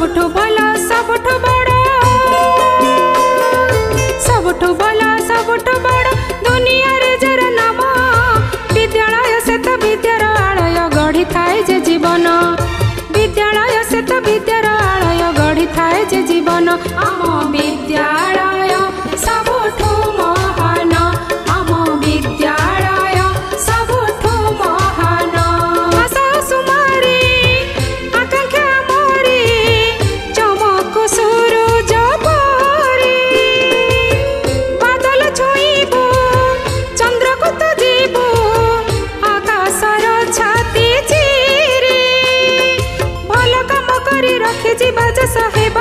सबठु भला सबठु बड़ सबठु भला सबठु बड़ दुनिया रे जर नाम विद्यालय से तो विद्यार आलय गढ़ी थाए जे जीवन विद्यालय से तो विद्यार आलय गढ़ी थाए जे जीवन आम विद्यालय सबठु महान आम विद्यालय सबठु महान आशा सुमारी आकांक्षा मोरी चमक सूरज परी बादल छुईबू चंद्र को तो जीबू आकाशर छाती चिरी भल काम करी रखी जीवा जे साहेब